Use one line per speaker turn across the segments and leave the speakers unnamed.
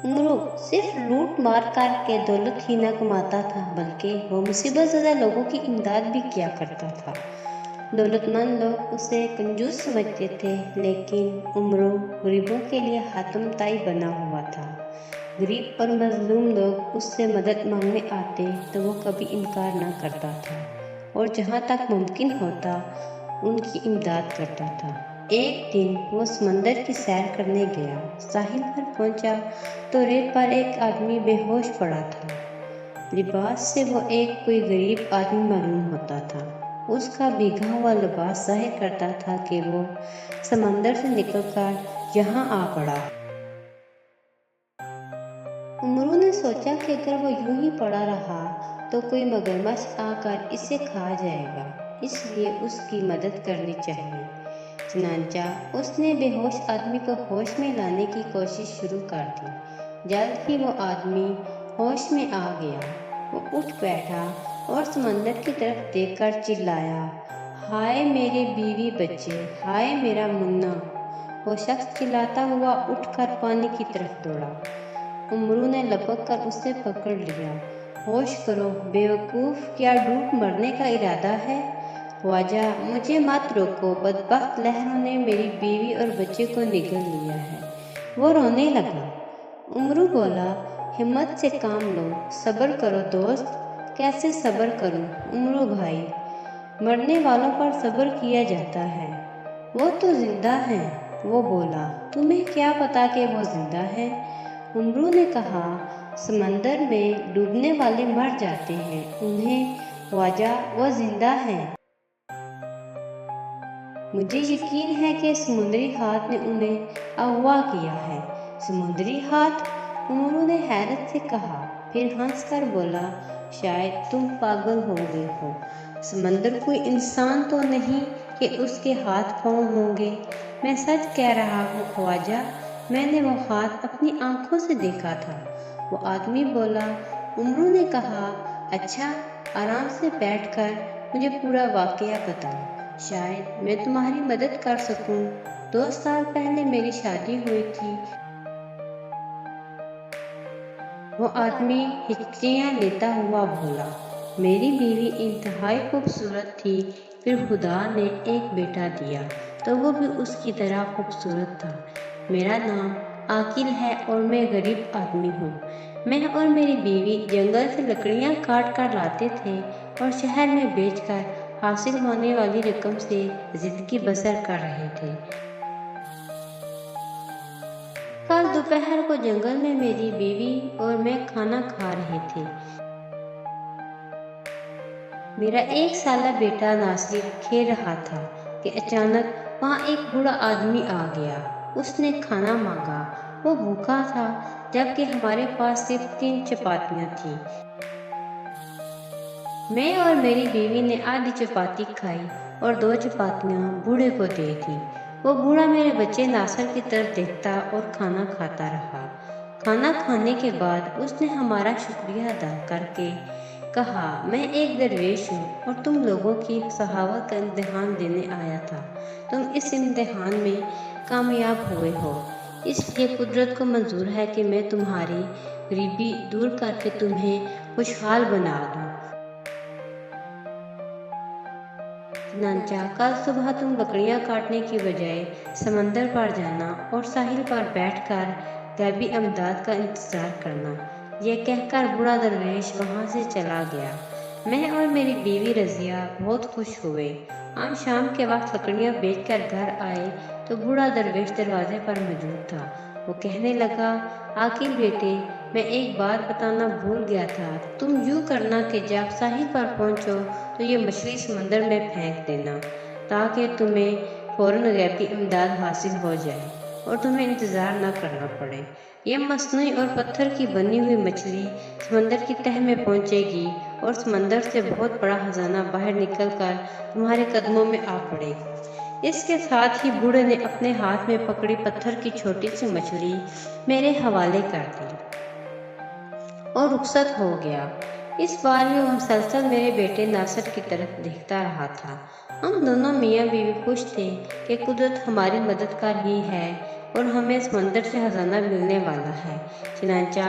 उमरू सिर्फ लूट मार कर के दौलत ही न कमाता था, बल्कि वो मुसीबत ज़्यादा लोगों की इमदाद भी किया करता था। दौलतमंद लोग उसे कंजूस समझते थे, लेकिन उमरू गरीबों के लिए हातम ताई बना हुआ था। गरीब और मजलूम लोग उससे मदद मांगने आते तो वो कभी इनकार न करता था और जहाँ तक मुमकिन होता उनकी इमदाद करता था। एक दिन वो समंदर की सैर करने गया। साहिल पर पहुंचा तो रेत पर एक आदमी बेहोश पड़ा था। लिबास से वो एक कोई गरीब आदमी मालूम होता था। उसका भीगा हुआ लिबास जाहिर करता था कि वो समंदर से निकलकर यहाँ आ पड़ा। उमरू ने सोचा कि अगर वो यूं ही पड़ा रहा तो कोई मगरमच्छ आकर इसे खा जाएगा, इसलिए उसकी मदद करनी चाहिए। चनांचा उसने बेहोश आदमी को होश में लाने की कोशिश शुरू कर दी। जल्द ही वो आदमी होश में आ गया। वो उठ बैठा और समंदर की तरफ देखकर चिल्लाया, हाय मेरे बीवी बच्चे, हाय मेरा मुन्ना। वो शख्स चिल्लाता हुआ उठकर पानी की तरफ दौड़ा। उमरू ने लपक कर उसे पकड़ लिया। होश करो बेवकूफ़, क्या डूब मरने का इरादा है? ख्वाजा मुझे मत रोको, बदबख्त लहरों ने मेरी बीवी और बच्चे को निगल लिया है। वो रोने लगा। उमरू बोला, हिम्मत से काम लो, सब्र करो दोस्त। कैसे सब्र करूं उमरू भाई, मरने वालों पर सब्र किया जाता है। वो तो जिंदा है। वो बोला, तुम्हें क्या पता कि वो जिंदा है? उमरू ने कहा, समंदर में डूबने वाले मर जाते हैं, उन्हें ख्वाजा वो जिंदा है। मुझे यकीन है कि समुद्री हाथ ने उन्हें अगवा किया है। समुद्री हाथ? उमरू ने हैरत से कहा, फिर हंसकर बोला, शायद तुम पागल हो गए हो। समंदर कोई इंसान तो नहीं कि उसके हाथ पांव होंगे। मैं सच कह रहा हूँ ख्वाजा, मैंने वो हाथ अपनी आंखों से देखा था। वो आदमी बोला। उमरू ने कहा, अच्छा आराम से बैठकर मुझे पूरा वाकया बताओ, शायद मैं तुम्हारी मदद कर सकूं। 2 साल पहले मेरी शादी हुई थी। वो आदमी हिचकियां लेता हुआ बोला, मेरी बीवी इंतहाई खूबसूरत थी। फिर खुदा ने एक बेटा दिया तो वो भी उसकी तरह खूबसूरत था। मेरा नाम आकिल है और मैं गरीब आदमी हूँ। मैं और मेरी बीवी जंगल से लकड़ियाँ काट कर लाते थे और शहर में बेचकर हासिल होने वाली रकम से जिंदगी बसर कर रहे थे। कल दोपहर को जंगल में मेरी बीवी और मैं खाना खा रहे थे। मेरा 1 साला बेटा नासिर खेल रहा था कि अचानक वहाँ एक बूढ़ा आदमी आ गया। उसने खाना मांगा। वो भूखा था, जबकि हमारे पास सिर्फ 3 चपातियाँ थीं। मैं और मेरी बीवी ने आधी चपाती खाई और 2 चपातियाँ बूढ़े को दे दी। वो बूढ़ा मेरे बच्चे नासिर की तरफ देखता और खाना खाता रहा। खाना खाने के बाद उसने हमारा शुक्रिया अदा करके कहा, मैं एक दरवेश हूँ और तुम लोगों की सहावत का इम्तिहान देने आया था। तुम इस इम्तिहान में कामयाब हुए हो, इसलिए कुदरत को मंजूर है कि मैं तुम्हारी गरीबी दूर करके तुम्हें खुशहाल बना दूँ। चनांचा कल सुबह तुम लकड़ियाँ काटने की बजाय समंदर पर जाना और साहिल पर बैठकर गैबी अमदाद का इंतज़ार करना। यह कहकर बूढ़ा दरवेश वहाँ से चला गया। मैं और मेरी बीवी रज़िया बहुत खुश हुए। हम शाम के वक्त लकड़ियाँ बेचकर घर आए तो बूढ़ा दरवेश दरवाजे पर मौजूद था। वो कहने लगा, आकिल बेटे, मैं एक बात बताना भूल गया था। तुम यूँ करना कि जब साहिल पर पहुँचो तो ये मछली समंदर में फेंक देना, ताकि तुम्हें फ़ौरन गैबी इमदाद हासिल हो जाए और तुम्हें इंतज़ार न करना पड़े। यह मसनूई और पत्थर की बनी हुई मछली समंदर की तह में पहुँचेगी और समंदर से बहुत बड़ा खजाना बाहर निकलकर तुम्हारे कदमों में आ पड़ेगी। इसके साथ ही बूढ़े ने अपने हाथ में पकड़ी पत्थर की छोटी सी मछली मेरे हवाले कर दी और रुखसत हो गया। इस बार भी वो मुसलसल मेरे बेटे नासिर की तरफ देखता रहा था। हम दोनों मियाँ बीवी खुश थे कि कुदरत हमारी मददगार ही है اور ہمیں سمندر سے خزانہ ملنے والا ہے۔ چنانچہ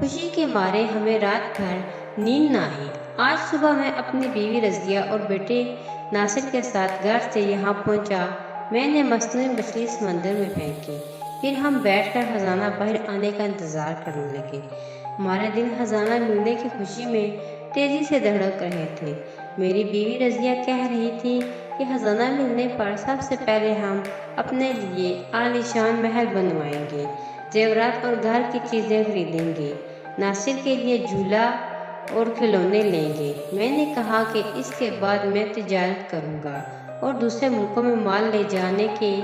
خوشی کے مارے ہمیں رات بھر نیند نہ آئی۔ آج صبح میں اپنی بیوی رضیہ اور بیٹے ناصر کے ساتھ گھر سے یہاں پہنچا۔ میں نے مصنوعی مچھلی سمندر میں پھینکی، پھر ہم بیٹھ کر خزانہ باہر آنے کا انتظار کرنے لگے۔ ہمارے دل خزانہ ملنے کی خوشی میں تیزی سے دھڑک رہے تھے۔ میری بیوی رضیہ کہہ رہی تھی کہ خزانہ ملنے پر سب سے پہلے ہم اپنے لیے عالیشان محل بنوائیں گے، زیورات اور گھر کی چیزیں خریدیں گے، ناصر کے لیے جھولا اور کھلونے لیں گے۔ میں نے کہا کہ اس کے بعد میں تجارت کروں گا اور دوسرے ملکوں میں مال لے جانے کے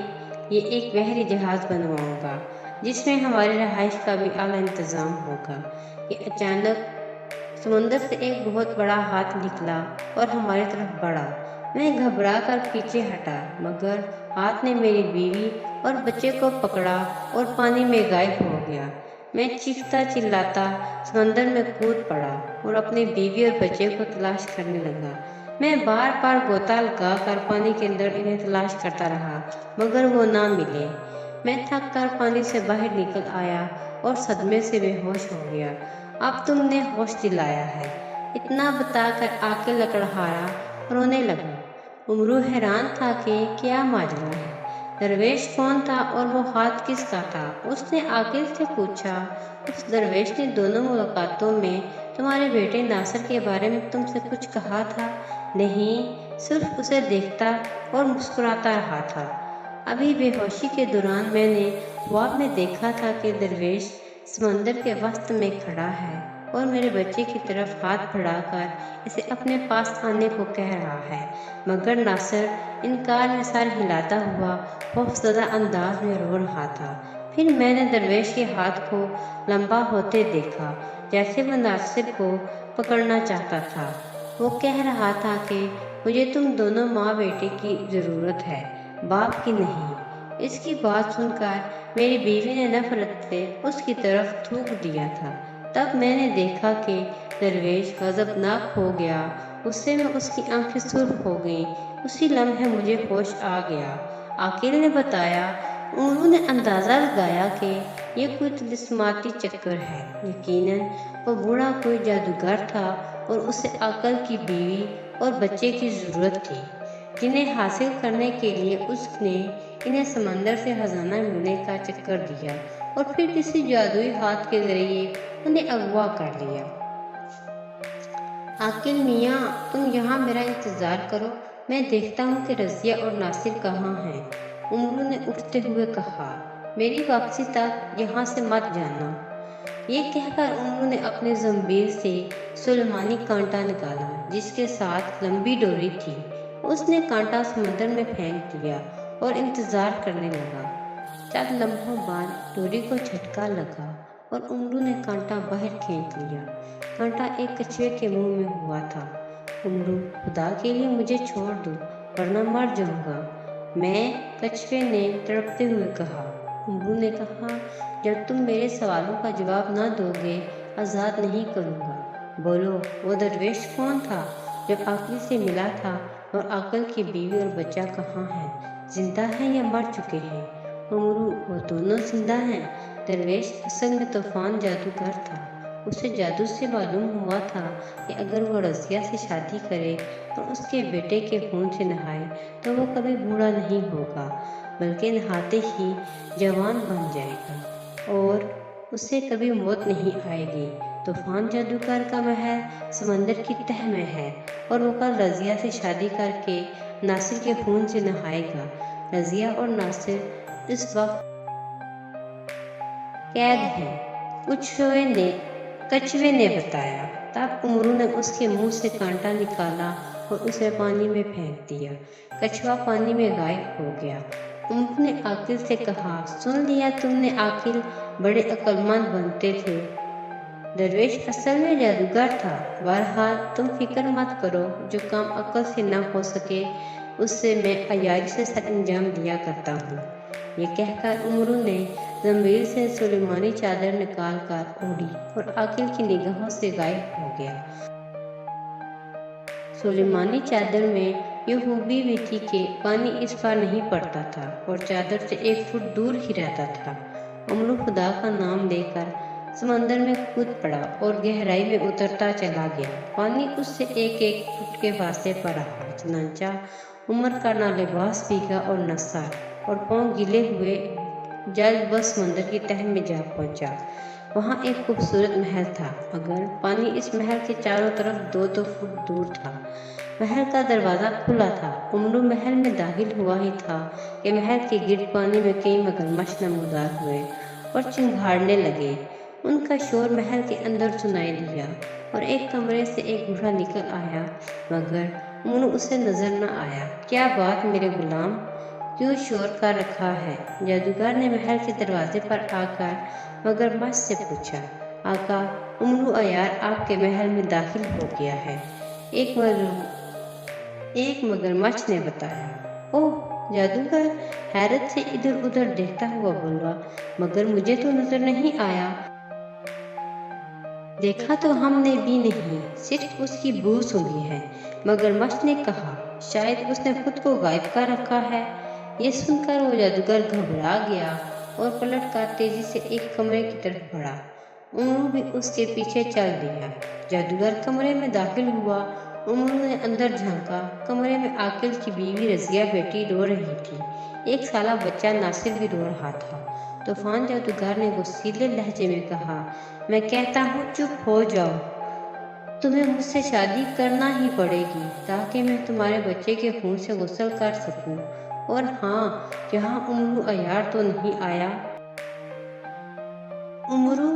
لیے ایک بحری جہاز بنواؤں گا جس میں ہماری رہائش کا بھی اعلیٰ انتظام ہوگا۔ کہ اچانک سمندر سے ایک بہت بڑا ہاتھ نکلا اور ہماری طرف بڑھا۔ میں گھبرا کر پیچھے ہٹا، مگر ہاتھ نے میری بیوی اور بچے کو پکڑا اور پانی میں غائب ہو گیا۔ میں چیختا چلاتا سمندر میں کود پڑا اور اپنی بیوی اور بچے کو تلاش کرنے لگا۔ میں بار بار غوطہ لگا کر پانی کے اندر انہیں تلاش کرتا رہا، مگر وہ نہ ملے۔ میں تھک کر پانی سے باہر نکل آیا اور صدمے سے بے ہوش ہو گیا۔ اب تم نے ہوش دلایا ہے، اتنا بتا کر عاقل لکڑہارا رونے لگا۔ عمرو حیران تھا کہ کیا ماجرا ہے، درویش کون تھا اور وہ ہاتھ کس کا تھا؟ اس نے عاقل سے پوچھا۔ اس درویش نے دونوں ملاقاتوں میں تمہارے بیٹے ناصر کے بارے میں تم سے کچھ کہا تھا؟ نہیں، صرف اسے دیکھتا اور مسکراتا رہا تھا۔ ابھی بے ہوشی کے دوران میں نے خواب میں دیکھا تھا کہ درویش سمندر کے وسط میں کھڑا ہے اور میرے بچے کی طرف ہاتھ بڑھا کر اسے اپنے پاس آنے کو کہہ رہا ہے، مگر ناصر انکار میں سر ہلاتا ہوا خوفزدہ انداز میں رو رہا تھا۔ پھر میں نے درویش کے ہاتھ کو لمبا ہوتے دیکھا، جیسے وہ ناصر کو پکڑنا چاہتا تھا۔ وہ کہہ رہا تھا کہ مجھے تم دونوں ماں بیٹے کی ضرورت ہے، باپ کی نہیں۔ اس کی بات سن کر میری بیوی نے نفرت سے اس کی طرف تھوک دیا تھا۔ تب میں نے دیکھا کہ درویش غضبناک ہو گیا، غصے میں اس کی آنکھیں سرخ ہو گئیں۔ اسی لمحے مجھے ہوش آ گیا۔ عاقل نے بتایا، عمرو نے اندازہ لگایا کہ یہ کوئی طلسماتی چکر ہے۔ یقیناً وہ بوڑھا کوئی جادوگر تھا اور اسے عاقل کی بیوی اور بچے کی ضرورت تھی، جنہیں حاصل کرنے کے لیے اس نے انہیں سمندر سے خزانہ ملنے کا چکر دیا اور پھر کسی جادوئی ہاتھ کے ذریعے انہیں اغوا کر لیا۔ عاقل میاں، تم یہاں میرا انتظار کرو، میں دیکھتا ہوں کہ رضیہ اور ناصر کہاں ہیں۔ عمرو نے اٹھتے ہوئے کہا، میری واپسی تک یہاں سے مت جانا۔ یہ کہہ کر عمرو نے اپنے زنبیل سے سلیمانی کانٹا نکالا جس کے ساتھ لمبی ڈوری تھی۔ اس نے کانٹا سمندر میں پھینک دیا اور انتظار کرنے لگا۔ چند لمحوں بعد ڈوری کو جھٹکا لگا اور عمرو نے کانٹا باہر کھینچ لیا۔ کانٹا ایک کچھوے کے منہ میں ہوا تھا۔ عمرو، خدا کے لیے مجھے چھوڑ دو ورنہ مر جاؤں گا، میں، کچھوے نے تڑپتے ہوئے کہا۔ عمرو نے کہا، جب تم میرے سوالوں کا جواب نہ دو گے آزاد نہیں کروں گا۔ بولو، وہ درویش کون تھا جو عاقل سے ملا تھا، اور عاقل کی بیوی اور بچہ کہاں ہیں، زندہ ہیں یا مر چکے ہیں؟ عمرو، وہ دونوں زندہ ہیں۔ درویش اصل میں طوفان جادوگر تھا۔ اسے جادو سے معلوم ہوا تھا کہ اگر وہ رضیہ سے شادی کرے اور اس کے بیٹے کے خون سے نہائے تو وہ کبھی بوڑھا نہیں ہوگا، بلکہ نہاتے ہی جوان بن جائے گا اور اسے کبھی موت نہیں آئے گی۔ طوفان جادوگر کا محل سمندر کی تہہ میں ہے اور وہ کل رضیہ سے شادی کر کے ناصر کے خون سے نہائے گا۔ رضیہ اور ناصر اس وقت قید ہیں، کچھوے نے بتایا۔ تب عمرو نے اس کے منہ سے کانٹا نکالا اور اسے پانی میں پھینک دیا۔ کچھوا پانی میں غائب ہو گیا۔ عمرو نے عاقل سے کہا، سن لیا تم نے عاقل، بڑے عقلمند بنتے تھے۔ درویش اصل میں جادوگر تھا۔ بہرحال تم فکر مت کرو، جو کام عقل سے نہ ہو سکے اس سے میں عیاری سے سر انجام دیا کرتا ہوں۔ یہ کہہ کر عمرو نے زنبیل سے سلیمانی چادر نکال کر اوڑھی اور عاقل کی نگاہوں سے غائب ہو گیا۔ سلیمانی چادر میں یہ खूबी भी थी कि पानी इस पार नहीं पड़ता था और चादर से 1 फुट दूर ही रहता था। अमरू खुदा का नाम लेकर समंदर में कूद पड़ा और गहराई में उतरता चला गया। पानी उससे 1-1 फुट के फासले पर रहा। चनांचा उमर का ना लिबास भीगा और न सर और पाँव गीले हुए जल्द बस समंदर की तह में जा पहुंचा। वहाँ एक खूबसूरत महल था, मगर पानी इस महल के चारों तरफ 2-2 फुट दूर था। महल का दरवाज़ा खुला था। उमरू महल में दाखिल हुआ ही था कि महल के गिर्द पानी में कई मगरमच्छ नमूदार हुए और चिंगाड़ने लगे। उनका शोर महल के अंदर सुनाई दिया और एक कमरे से एक बूढ़ा निकल आया, मगर उमरू उसे नजर न आया। क्या बात मेरे गुलाम, क्यों शोर कर रखा है? जादूगर ने महल के दरवाजे पर आकर मगरमच्छ से पूछा। आका, उमरू अयार आपके महल में दाखिल हो गया है, एक मगरमच्छ ने बताया। ओह जादूगर हैरत से इधर उधर देखता हुआ बोला, मगर मुझे तो नजर नहीं आया। देखा तो हमने भी नहीं, सिर्फ उसकी बू सूंघी है, मगरमच्छ ने कहा। शायद उसने खुद को गायब कर रखा है। ये सुनकर वो जादूगर घबरा गया और पलट कर तेजी से एक कमरे की तरफ बढ़ा। उमरू भी उसके पीछे चल दिया। जादूगर कमरे में दाखिल हुआ। उमरू ने अंदर झांका। कमरे में आकिल की बीवी रजिया बेटी रो रही थी। एक साला बच्चा नासिर भी रो रहा था। तूफान जादूगर ने गुस्सीले लहजे में कहा, मैं कहता हूँ चुप हो जाओ। तुम्हें मुझसे शादी करना ही पड़ेगी ताकि मैं तुम्हारे बच्चे के खून से गुस्ल कर सकूं। और हाँ, यहाँ उमरू अयार तो नहीं आया। उमरू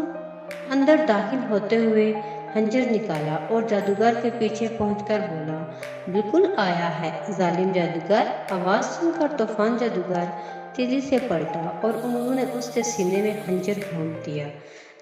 अंदर दाखिल होते हुए खंजर निकाला और जादूगर के पीछे पहुंचकर बोला, बिल्कुल आया है जालिम जादूगर। आवाज सुनकर तूफान जादूगर तेजी से पलटा और उमरू ने उसके सीने में खंजर घोंप दिया।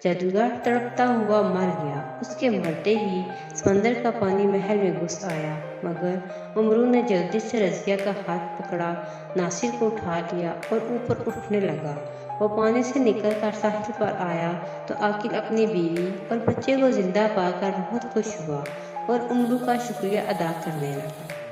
जादूगर तड़पता हुआ मर गया। उसके मरते ही समंदर का पानी महल में घुस आया, मगर उमरू ने जल्दी से रजिया का हाथ पकड़ा, नासिर को उठा लिया और ऊपर उठने लगा। वो पानी से निकलकर साहिल पर आया तो आकिल अपनी बीवी और बच्चे को जिंदा पाकर बहुत खुश हुआ और उमरू का शुक्रिया अदा करने लगा।